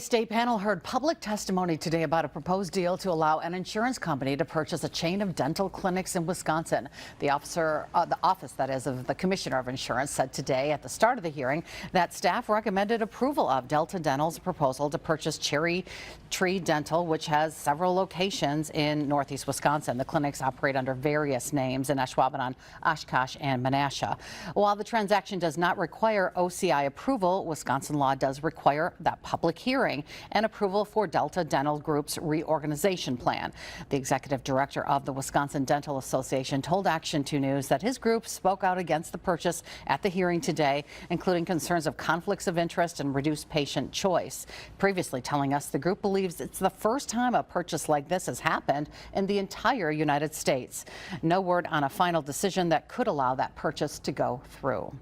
State panel heard public testimony today about a proposed deal to allow an insurance company to purchase a chain of dental clinics in Wisconsin. The office that is of the Commissioner of Insurance said today at the start of the hearing that staff recommended approval of Delta Dental's proposal to purchase Cherry Tree Dental, which has several locations in northeast Wisconsin. The clinics operate under various names in Ashwaubenon, Oshkosh, and Menasha. While the transaction does not require OCI approval, Wisconsin law does require that public hearing and approval for Delta Dental Group's reorganization plan. The executive director of the Wisconsin Dental Association told Action 2 News that his group spoke out against the purchase at the hearing today, including concerns of conflicts of interest and reduced patient choice. Previously telling us the group believes it's the first time a purchase like this has happened in the entire United States. No word on a final decision that could allow that purchase to go through.